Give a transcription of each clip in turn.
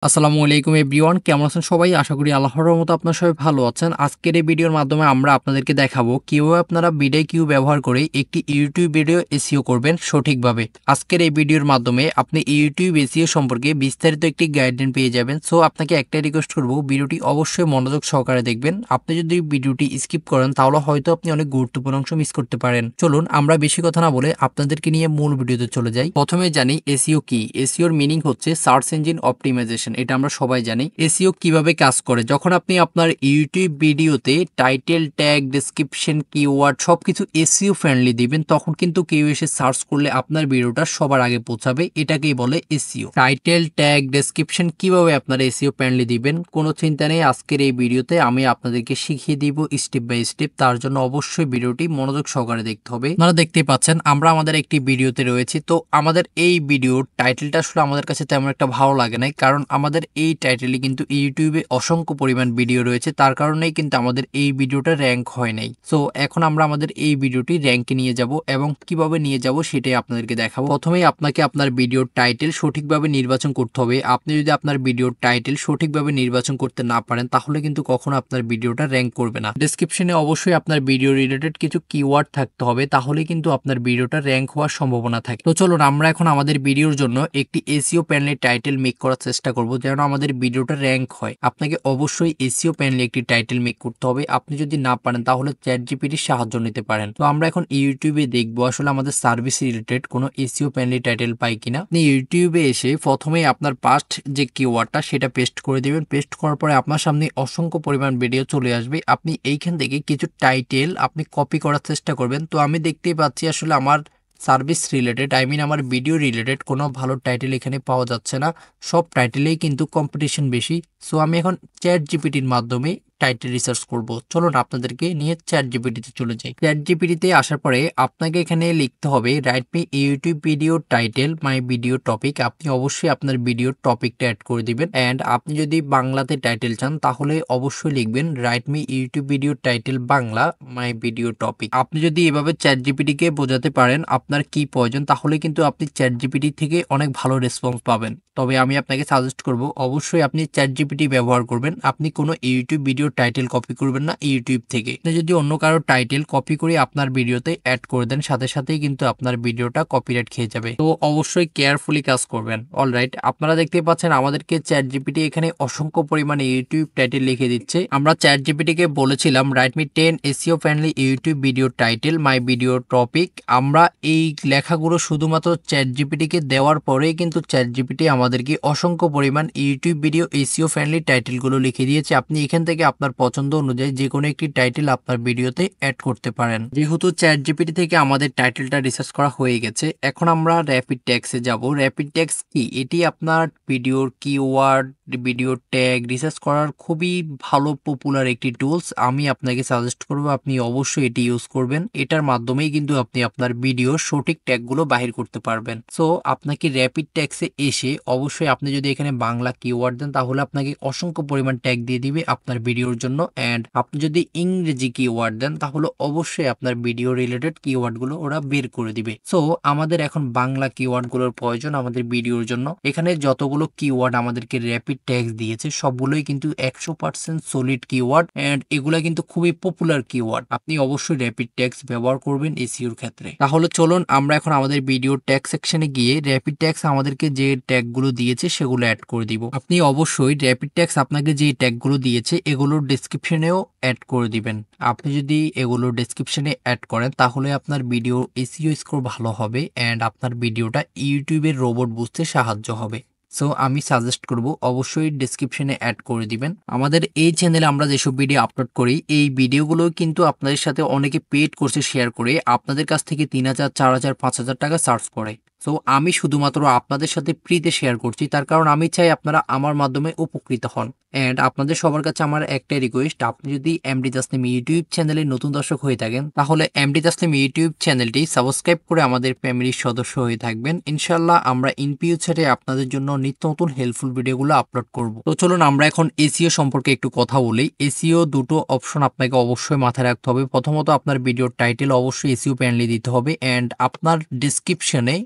আসসালামু আলাইকুম এভরিওয়ান, কেমন আছেন সবাই? আশা করি আল্লাহর রহমতে আপনারা সবাই ভালো আছেন। আজকের এই ভিডিওর মাধ্যমে আমরা আপনাদেরকে দেখাবো কিভাবে আপনারা বিডাইকিউ ব্যবহার করে একটি ইউটিউব ভিডিও এসইও করবেন সঠিকভাবে। আজকের এই ভিডিওর মাধ্যমে আপনি ইউটিউব এসইও সম্পর্কে বিস্তারিত একটি গাইডলাইন পেয়ে যাবেন। সো আপনাকে একটাই রিকোয়েস্ট করব, ভিডিওটি অবশ্যই মনোযোগ সহকারে দেখবেন। আপনি যদি ভিডিওটি স্কিপ করেন তাহলে হয়তো আপনি অনেক গুরুত্বপূর্ণ অংশ মিস করতে পারেন। চলুন আমরা বেশি কথা না বলে আপনাদেরকে নিয়ে মূল ভিডিওতে চলে যাই। প্রথমে জানি এসইও কি। এসইওর মিনিং হচ্ছে সার্চ ইঞ্জিন অপটিমাইজেশন। এটা আমরা সবাই জানি। এসইও কিভাবে কাজ করে, যখন আপনি আপনার ইউটিউব ভিডিওতে টাইটেল, ট্যাগ, ডেসক্রিপশন, কিওয়ার্ড সবকিছু এসইও ফ্রেন্ডলি দিবেন, তখন কিন্তু কেউ এসে সার্চ করলে আপনার ভিডিওটা সবার আগে পৌঁছাবে। এটাকেই বলে এসইও। টাইটেল, ট্যাগ, ডেসক্রিপশন কিভাবে আপনারা এসইও ফ্রেন্ডলি দিবেন কোনো চিন্তা নেই। আজকের এই ভিডিওতে আমি আপনাদেরকে শিখিয়ে দিব স্টেপ বাই স্টেপ। তার জন্য অবশ্যই ভিডিওটি মনোযোগ সহকারে দেখতে হবে। আপনারা দেখতেই পাচ্ছেন আমরা আমাদের একটি ভিডিওতে রয়েছি। তো আমাদের এই ভিডিওর টাইটেলটা আসলে আমাদের কাছে তেমন একটা ভালো লাগে নাই, কারণ আমাদের এই টাইটেলে কিন্তু ইউটিউবে অসংখ্য পরিমাণ ভিডিও রয়েছে, তার কারণেই কিন্তু আমাদের এই ভিডিওটা র্যাঙ্ক হয় নাই। সো এখন আমরা আমাদের এই ভিডিওটি র্যাঙ্কে নিয়ে যাব এবং কিভাবে নিয়ে যাব সেটাই আপনাদেরকে দেখাবো। প্রথমেই আপনাকে আপনার ভিডিওর টাইটেল সঠিকভাবে নির্বাচন করতে হবে। আপনি যদি আপনার ভিডিওর টাইটেল সঠিকভাবে নির্বাচন করতে না পারেন তাহলে কিন্তু কখনো আপনার ভিডিওটা র্যাঙ্ক করবে না। ডেসক্রিপশনে অবশ্যই আপনার ভিডিও রিলেটেড কিছু কিওয়ার্ড থাকতে হবে, তাহলে কিন্তু আপনার ভিডিওটা র্যাঙ্ক হওয়ার সম্ভাবনা থাকে। তো চলুন আমরা এখন আমাদের ভিডিওর জন্য একটি এসইও প্যানেলের টাইটেল মেক করার চেষ্টা করব যেন আমাদের ভিডিওটা র্যাঙ্ক হয়। আপনাকে অবশ্যই এসইও প্যানেলে একটি টাইটেল মেক করতে হবে। আপনি যদি না পারেন তাহলে চ্যাটজিপিটির সাহায্য নিতে পারেন। তো আমরা এখন ইউটিউবে দেখবো আসলে আমাদের সার্ভিস রিলেটেড কোনো এসইও প্যানেলের টাইটেল পাই কিনা। আপনি ইউটিউবে এসে প্রথমেই আপনার পাস্ট যে কিওয়ার্ডটা সেটা পেস্ট করে দিবেন। পেস্ট করার পরে আপনার সামনে অসংখ্য পরিমাণ ভিডিও চলে আসবে। আপনি এইখান থেকে কিছু টাইটেল আপনি কপি করার চেষ্টা করবেন। তো আমি দেখতেই পাচ্ছি আসলে আমার সার্ভিস রিলেটেড, আমার ভিডিও রিলেটেড কোনো ভালো টাইটেল এখানে পাওয়া যাচ্ছে না। সব টাইটেলেই কিন্তু কম্পিটিশন বেশি। সো আমি এখন চ্যাট জিপিটির মাধ্যমে টাইটেল রিসার্চ করব। চলুন আপনাদেরকে নিয়ে চ্যাট জিপিটিতে চলে যাই। চ্যাট জিপিটিতে আসার পরে আপনাকে এখানে লিখতে হবে write me YouTube video title my video topic. আপনি অবশ্যই আপনার ভিডিওর টপিকটা অ্যাড করে দিবেন। অ্যান্ড আপনি যদি বাংলাতে টাইটেল চান তাহলে অবশ্যই লিখবেন write me YouTube video title Bangla my video topic. আপনি যদি এভাবে চ্যাট জিপিটিকে বোঝাতে পারেন আপনার কি প্রয়োজন, তাহলে কিন্তু আপনি চ্যাট জিপিটি থেকে অনেক ভালো রেসপন্স পাবেন। তবে আমি আপনাকে সাজেস্ট করব অবশ্যই আপনি চ্যাট জিপিটি ব্যবহার করবেন। আপনি কোনো ইউটিউব ভিডিও টাইটেল কপি করবেন না ইউটিউব থেকে। আপনি যদি অন্য কারো টাইটেল কপি করে আপনার ভিডিওতে অ্যাড করে দেন সাথে সাথেই কিন্তু আপনার ভিডিওটা কপিরাইট খেয়ে যাবে। তো অবশ্যই কেয়ারফুলি কাজ করবেন। অলরাইট, আপনারা দেখতে পাচ্ছেন আমাদেরকে চ্যাট জিপিটি এখানে অসংখ্য পরিমাণে ইউটিউব টাইটেল লিখে দিচ্ছে। আমরা চ্যাট জিপিটিকে বলেছিলাম write me 10 SEO friendly YouTube video title my video topic. আমরা এই লেখাগুলো শুধুমাত্র চ্যাট জিপিটিকে দেওয়ার পরেই কিন্তু চ্যাট জিপিটি আমাদেরকে অসংখ্য পরিমাণ ইউটিউব ভিডিও এসইও ফ্রেন্ডলি টাইটেলগুলো লিখে দিয়েছে। আপনি এখান থেকে আপনার পছন্দ অনুযায়ী যে কোনো একটি টাইটেল আপনার ভিডিওতে অ্যাড করতে পারেন। যেহেতু চ্যাট জিপিটি থেকে আমাদের টাইটেলটা রিসার্চ করা হয়ে গেছে, এখন আমরা র্যাপিড ট্যাক্সে যাব। র্যাপিড ট্যাক্স কি? এটি আপনার ভিডিওর কিওয়ার্ড, ভিডিও ট্যাগ রিসার্চ করার খুবই ভালো পপুলার একটি টুলস। আমি আপনাকে সাজেস্ট করব আপনি অবশ্যই এটি ইউজ করবেন। এটার মাধ্যমেই কিন্তু আপনি আপনার ভিডিও সঠিক ট্যাগগুলো বাহির করতে পারবেন। সো আপনাকে র্যাপিড ট্যাক্সে এসে অবশ্যই আপনি যদি এখানে বাংলা কিওয়ার্ড দেন তাহলে আপনাকে অসংখ্য পরিমাণ ট্যাগ দিয়ে দিবে আপনার ভিডিওর জন্য। অ্যান্ড আপনি যদি ইংরেজি কিওয়ার্ড দেন তাহলে অবশ্যই আপনার ভিডিও রিলেটেড কিওয়ার্ডগুলো ওরা বের করে দিবে। সো আমাদের এখন বাংলা কিওয়ার্ডগুলোর প্রয়োজন আমাদের ভিডিওর জন্য। এখানে যতগুলো কিওয়ার্ড আমাদেরকে র্যাপিড ট্যাক্স দিয়েছে সবগুলোই কিন্তু 100% সলিড কিওয়ার্ড এন্ড এগুলা কিন্তু খুবই পপুলার কিওয়ার্ড। আপনি অবশ্যই র্যাপিড ট্যাক্স ব্যবহার করবেন এসইওর ক্ষেত্রে। তাহলে চলুন আমরা এখন আমাদের ভিডিও ট্যাগ সেকশনে গিয়ে র্যাপিড ট্যাক্স আমাদেরকে যে ট্যাগগুলো দিয়েছে সেগুলো অ্যাড করে দিব। আপনি অবশ্যই র্যাপিড ট্যাক্স আপনাকে যে ট্যাগগুলো দিয়েছে এগুলোর ডেসক্রিপশনেও অ্যাড করে দিবেন। আপনি যদি এগুলো ডেসক্রিপশনে অ্যাড করেন তাহলে আপনার ভিডিও এসইও স্কোর ভালো হবে এন্ড আপনার ভিডিওটা ইউটিউবের রোবট বুঝতে সাহায্য হবে। সো আমি সাজেস্ট করব অবশ্যই ডেসক্রিপশনে অ্যাড করে দিবেন। আমাদের এই চ্যানেলে আমরা যেসব ভিডিও আপলোড করি এই ভিডিওগুলো কিন্তু আপনাদের সাথে অনেকে পেড কোর্সে শেয়ার করে আপনাদের কাছ থেকে 3000, 4000, 5000 টাকা চার্জ করে। সো আমি শুধুমাত্র আপনাদের সাথে ফ্রিতে শেয়ার করছি, তার কারণ আমি চাই আপনারা আমার মাধ্যমে উপকৃত হন। অ্যান্ড আপনাদের সবার কাছে আমার একটাই রিকোয়েস্ট, আপনি যদি এমডি তাসলিম ইউটিউব চ্যানেলে নতুন দর্শক হয়ে থাকেন তাহলে এমডি তাসলিম ইউটিউব চ্যানেলটি সাবস্ক্রাইব করে আমাদের ফ্যামিলির সদস্য হয়ে থাকবেন। ইনশাল্লাহ আমরা ইন ফিউচারে আপনাদের জন্য নিত্য নতুন হেল্পফুল ভিডিওগুলো আপলোড করব। তো চলুন আমরা এখন এসইও সম্পর্কে একটু কথা বলি। এসইও দুটো অপশন আপনাকে অবশ্যই মাথায় রাখতে হবে। প্রথমত আপনার ভিডিওর টাইটেল অবশ্যই এসইও প্যানেলে দিতে হবে অ্যান্ড আপনার ডেসক্রিপশনে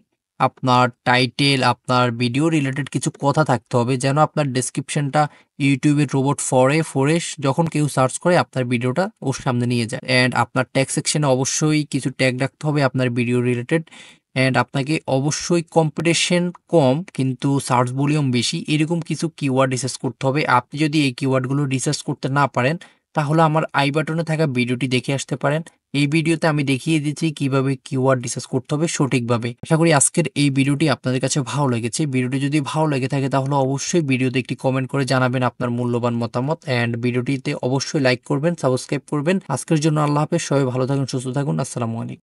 আপনার টাইটেল, আপনার ভিডিও রিলেটেড কিছু কথা থাকতে হবে যেন আপনার ডেসক্রিপশনটা ইউটিউবের রোবট ফরে যখন কেউ সার্চ করে আপনার ভিডিওটা ওর সামনে নিয়ে যায়। অ্যান্ড আপনার ট্যাগ সেকশনে অবশ্যই কিছু ট্যাগ রাখতে হবে আপনার ভিডিও রিলেটেড। অ্যান্ড আপনাকে অবশ্যই কম্পিটিশন কম কিন্তু সার্চ ভলিউম বেশি এরকম কিছু কিওয়ার্ড রিসার্চ করতে হবে। আপনি যদি এই কিওয়ার্ডগুলো রিসার্চ করতে না পারেন তাহলে আমার আই বাটনে থাকা ভিডিওটি দেখে আসতে পারেন। এই ভিডিওতে আমি দেখিয়ে দিচ্ছি কিভাবে কিওয়ার্ড রিসার্চ করতে হবে সঠিকভাবে। আশা করি আজকের এই ভিডিওটি আপনাদের কাছে ভালো লেগেছে। ভিডিওটি যদি ভালো লেগে থাকে তাহলে অবশ্যই ভিডিওতে একটি কমেন্ট করে জানাবেন আপনার মূল্যবান মতামত। অ্যান্ড ভিডিওটিতে অবশ্যই লাইক করবেন, সাবস্ক্রাইব করবেন। আজকের জন্য আল্লাহ হাফেজ। সবাই ভালো থাকুন, সুস্থ থাকুন। আসসালামু আলাইকুম।